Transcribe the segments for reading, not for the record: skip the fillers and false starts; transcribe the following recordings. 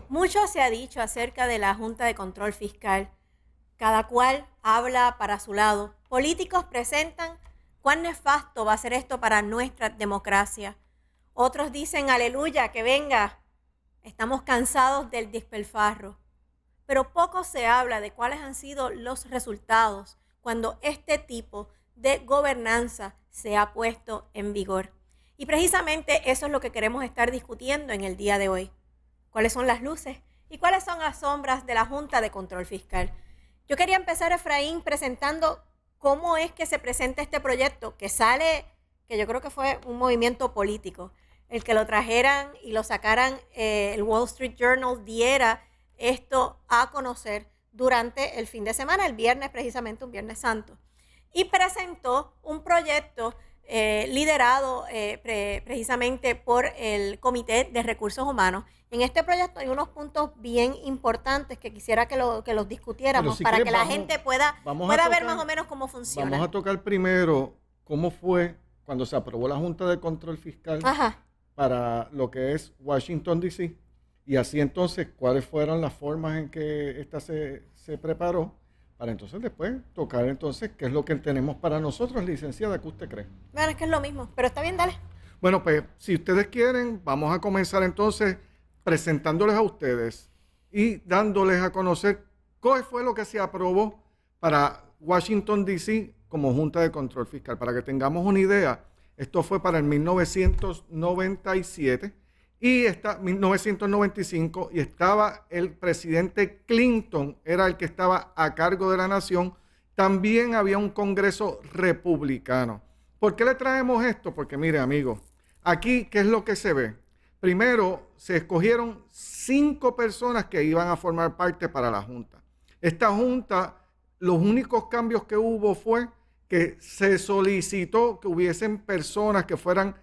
Mucho se ha dicho acerca de la Junta de Control Fiscal. Cada cual habla para su lado. Políticos presentan cuán nefasto va a ser esto para nuestra democracia. Otros dicen, aleluya, que venga. Estamos cansados del despilfarro. Pero poco se habla de cuáles han sido los resultados cuando este tipo de gobernanza se ha puesto en vigor. Y precisamente eso es lo que queremos estar discutiendo en el día de hoy. ¿Cuáles son las luces y cuáles son las sombras de la Junta de Control Fiscal? Yo quería empezar, Efraín, presentando cómo es que se presenta este proyecto, que sale, que yo creo que fue un movimiento político, el que lo trajeran y lo sacaran, el Wall Street Journal diera esto a conocer durante el fin de semana, el viernes precisamente, un Viernes Santo, y presentó un proyecto liderado precisamente por el Comité de Recursos Humanos. En este proyecto hay unos puntos bien importantes que quisiera que los discutiéramos Si para quieres, que la gente pueda ver más o menos cómo funciona. Vamos a tocar primero cómo fue cuando se aprobó la Junta de Control Fiscal para lo que es Washington, D.C. Y así entonces, cuáles fueron las formas en que esta se preparó, para entonces después tocar entonces qué es lo que tenemos para nosotros, licenciada, ¿qué usted cree? Bueno, es que es lo mismo, pero está bien, dale. Bueno, pues si ustedes quieren, vamos a comenzar entonces presentándoles a ustedes y dándoles a conocer qué fue lo que se aprobó para Washington, D.C. como Junta de Control Fiscal. Para que tengamos una idea, esto fue para el 1997 y 1995, y estaba el presidente Clinton, era el que estaba a cargo de la nación. También había un Congreso republicano. ¿Por qué le traemos esto? Porque mire, amigos, aquí, ¿qué es lo que se ve? Primero, se escogieron 5 personas que iban a formar parte para la Junta. Esta Junta, los únicos cambios que hubo fue que se solicitó que hubiesen personas que fueran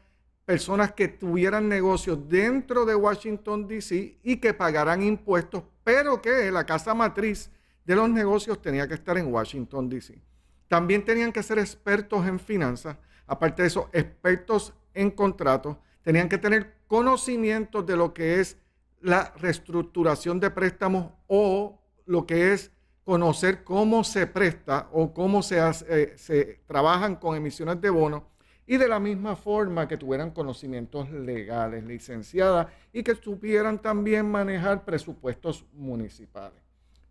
personas que tuvieran negocios dentro de Washington, D.C. y que pagaran impuestos, pero que la casa matriz de los negocios tenía que estar en Washington, D.C. También tenían que ser expertos en finanzas, aparte de eso, expertos en contratos, tenían que tener conocimientos de lo que es la reestructuración de préstamos o lo que es conocer cómo se presta o cómo se trabajan con emisiones de bonos, y de la misma forma que tuvieran conocimientos legales, licenciadas, y que supieran también manejar presupuestos municipales.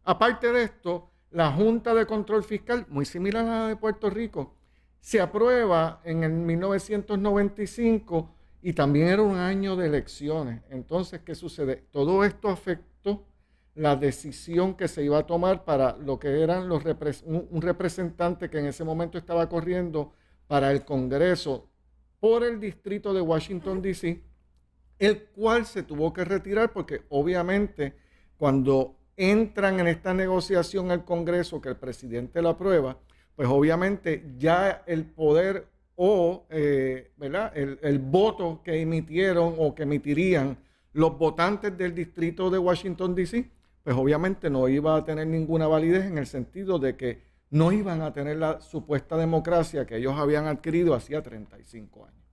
Aparte de esto, la Junta de Control Fiscal, muy similar a la de Puerto Rico, se aprueba en el 1995 y también era un año de elecciones. Entonces, ¿qué sucede? Todo esto afectó la decisión que se iba a tomar para lo que eran un representante que en ese momento estaba corriendo para el Congreso por el distrito de Washington, D.C., el cual se tuvo que retirar porque obviamente cuando entran en esta negociación al Congreso, que el presidente la aprueba, pues obviamente ya el poder ¿verdad? El voto que emitieron o que emitirían los votantes del distrito de Washington, D.C., pues obviamente no iba a tener ninguna validez en el sentido de que no iban a tener la supuesta democracia que ellos habían adquirido hacía 35 años.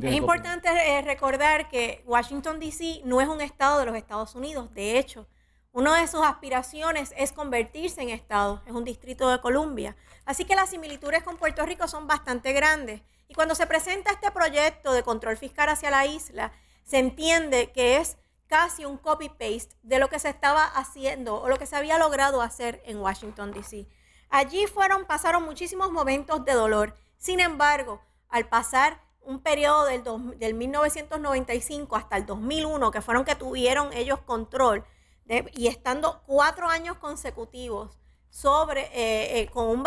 Es importante recordar que Washington, D.C. no es un estado de los Estados Unidos. De hecho, una de sus aspiraciones es convertirse en estado, es un distrito de Columbia. Así que las similitudes con Puerto Rico son bastante grandes. Y cuando se presenta este proyecto de control fiscal hacia la isla, se entiende que es casi un copy-paste de lo que se estaba haciendo o lo que se había logrado hacer en Washington, D.C. Allí pasaron muchísimos momentos de dolor. Sin embargo, al pasar un periodo del 1995 hasta el 2001, que fueron que tuvieron ellos control, y estando 4 años consecutivos con un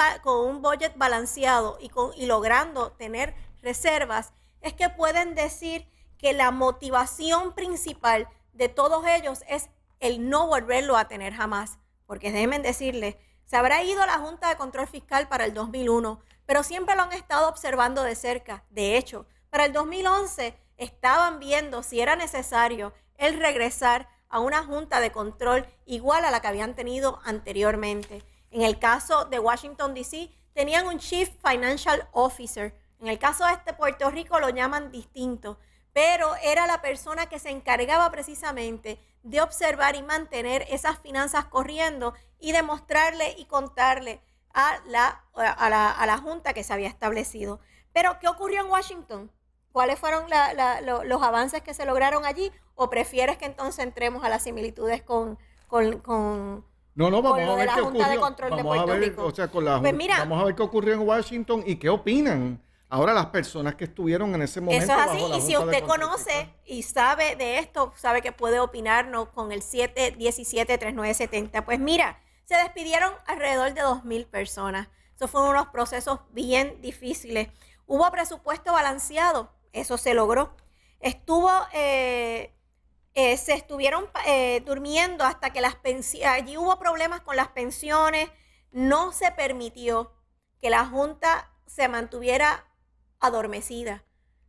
budget balanceado y logrando tener reservas, es que pueden decir que la motivación principal de todos ellos es el no volverlo a tener jamás. Porque déjenme decirles, se habrá ido la Junta de Control Fiscal para el 2001, pero siempre lo han estado observando de cerca. De hecho, para el 2011 estaban viendo si era necesario el regresar a una junta de control igual a la que habían tenido anteriormente. En el caso de Washington, D.C., tenían un Chief Financial Officer. En el caso de Puerto Rico lo llaman distinto, pero era la persona que se encargaba precisamente de observar y mantener esas finanzas corriendo y demostrarle y contarle a la junta que se había establecido. Pero, ¿qué ocurrió en Washington? ¿Cuáles fueron los avances que se lograron allí? ¿O prefieres que entonces entremos a las similitudes con No, vamos lo a de ver la qué Junta de ocurrió. Control de Vamos a Puerto ver, Rico? o sea, con la Pues Junta, mira, vamos a ver qué ocurrió en Washington y qué opinan ahora las personas que estuvieron en ese momento eso es así, bajo la y si Junta de usted Control conoce Fiscal. y sabe de esto, sabe que puede opinarnos con el 717-3970. Pues mira, se despidieron alrededor de 2,000 personas. Esos fueron unos procesos bien difíciles. Hubo presupuesto balanceado, eso se logró. Se estuvieron durmiendo hasta que allí hubo problemas con las pensiones. No se permitió que la Junta se mantuviera adormecida.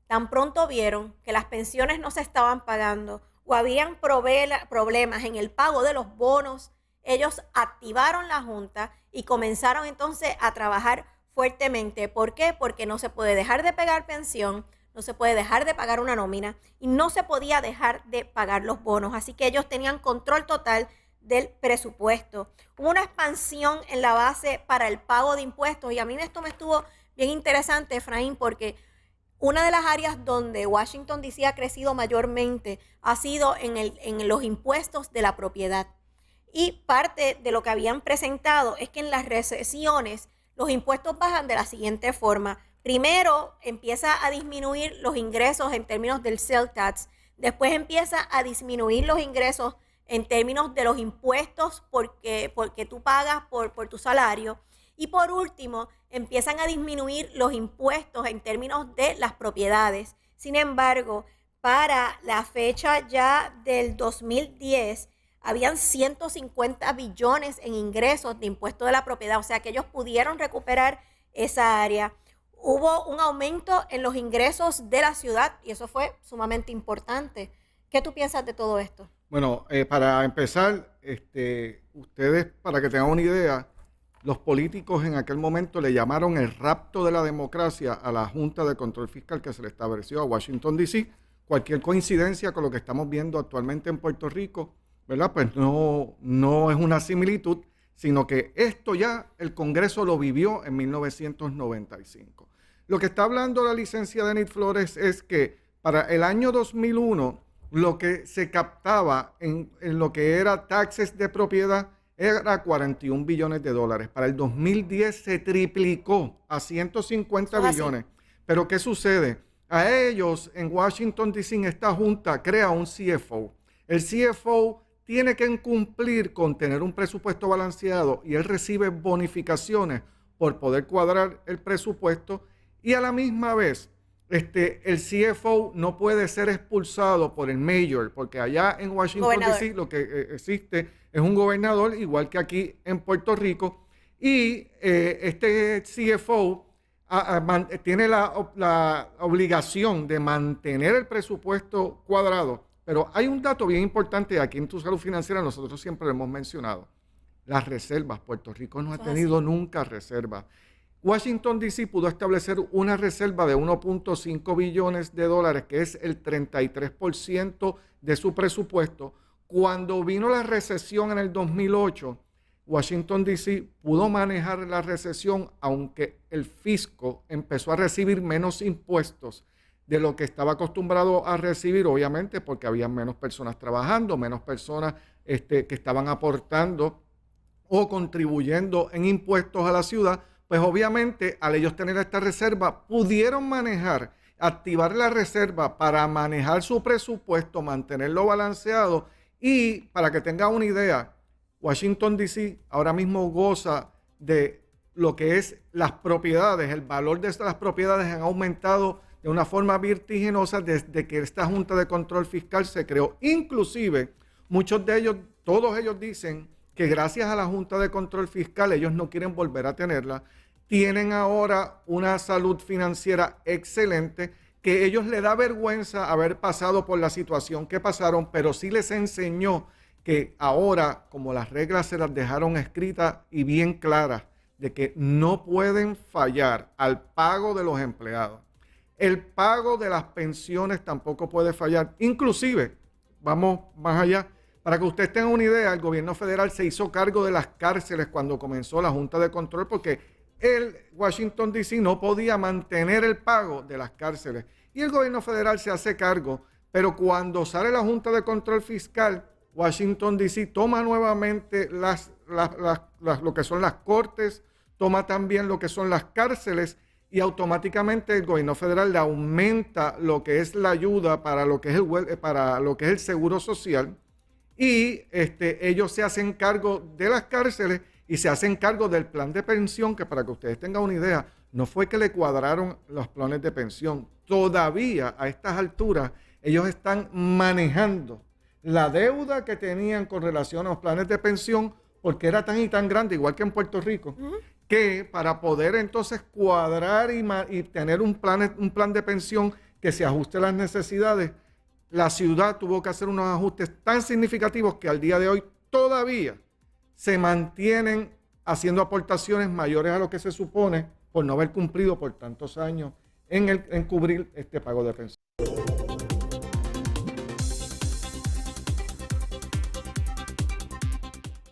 Tan pronto vieron que las pensiones no se estaban pagando o habían problemas en el pago de los bonos, ellos activaron la Junta y comenzaron entonces a trabajar fuertemente. ¿Por qué? Porque no se puede dejar de pagar pensión, no se puede dejar de pagar una nómina y no se podía dejar de pagar los bonos. Así que ellos tenían control total del presupuesto. Hubo una expansión en la base para el pago de impuestos y a mí esto me estuvo bien interesante, Efraín, porque una de las áreas donde Washington D.C. ha crecido mayormente ha sido en los impuestos de la propiedad. Y parte de lo que habían presentado es que en las recesiones los impuestos bajan de la siguiente forma. Primero empieza a disminuir los ingresos en términos del sales tax, después empieza a disminuir los ingresos en términos de los impuestos porque tú pagas por tu salario. Y por último, empiezan a disminuir los impuestos en términos de las propiedades. Sin embargo, para la fecha ya del 2010, habían 150 billones en ingresos de impuestos de la propiedad, o sea que ellos pudieron recuperar esa área. Hubo un aumento en los ingresos de la ciudad y eso fue sumamente importante. ¿Qué tú piensas de todo esto? Bueno, para empezar, ustedes, para que tengan una idea, los políticos en aquel momento le llamaron el rapto de la democracia a la Junta de Control Fiscal que se le estableció a Washington, D.C. Cualquier coincidencia con lo que estamos viendo actualmente en Puerto Rico, ¿verdad? Pues no es una similitud, sino que esto ya el Congreso lo vivió en 1995. Lo que está hablando la licenciada Denith Flores es que para el año 2001, lo que se captaba en lo que era taxes de propiedad era 41 billones de dólares. Para el 2010 se triplicó a 150 billones. Pero ¿qué sucede? A ellos en Washington, D.C., en esta junta crea un CFO. El CFO tiene que cumplir con tener un presupuesto balanceado y él recibe bonificaciones por poder cuadrar el presupuesto y a la misma vez el CFO no puede ser expulsado por el mayor, porque allá en Washington, D.C. lo que existe es un gobernador, igual que aquí en Puerto Rico, y este CFO tiene la obligación de mantener el presupuesto cuadrado. Pero hay un dato bien importante aquí en Tu Salud Financiera, nosotros siempre lo hemos mencionado, las reservas. Puerto Rico no ha tenido nunca reservas. Washington, D.C. pudo establecer una reserva de 1.5 billones de dólares, que es el 33% de su presupuesto. Cuando vino la recesión en el 2008, Washington, D.C. pudo manejar la recesión, aunque el fisco empezó a recibir menos impuestos de lo que estaba acostumbrado a recibir, obviamente, porque había menos personas trabajando, menos personas que estaban aportando o contribuyendo en impuestos a la ciudad. Pues obviamente al ellos tener esta reserva pudieron activar la reserva para manejar su presupuesto, mantenerlo balanceado y para que tenga una idea, Washington, D.C. ahora mismo goza de lo que es las propiedades, el valor de estas propiedades han aumentado de una forma vertiginosa desde que esta Junta de Control Fiscal se creó. Inclusive muchos de ellos, todos ellos dicen que gracias a la Junta de Control Fiscal ellos no quieren volver a tenerla. Tienen ahora una salud financiera excelente, que ellos les da vergüenza haber pasado por la situación que pasaron, pero sí les enseñó que ahora, como las reglas se las dejaron escritas y bien claras, de que no pueden fallar al pago de los empleados. El pago de las pensiones tampoco puede fallar. Inclusive, vamos más allá, para que ustedes tengan una idea, el gobierno federal se hizo cargo de las cárceles cuando comenzó la Junta de Control porque el Washington D.C. no podía mantener el pago de las cárceles. Y el gobierno federal se hace cargo, pero cuando sale la Junta de Control Fiscal, Washington D.C. toma nuevamente lo que son las cortes, toma también lo que son las cárceles y automáticamente el gobierno federal le aumenta lo que es la ayuda para lo que es el seguro social y ellos se hacen cargo de las cárceles y se hacen cargo del plan de pensión, que para que ustedes tengan una idea, no fue que le cuadraron los planes de pensión. Todavía a estas alturas ellos están manejando la deuda que tenían con relación a los planes de pensión, porque era tan y tan grande, igual que en Puerto Rico, que para poder entonces cuadrar y tener un plan de pensión que se ajuste a las necesidades, la ciudad tuvo que hacer unos ajustes tan significativos que al día de hoy todavía se mantienen haciendo aportaciones mayores a lo que se supone por no haber cumplido por tantos años en cubrir este pago de pensión.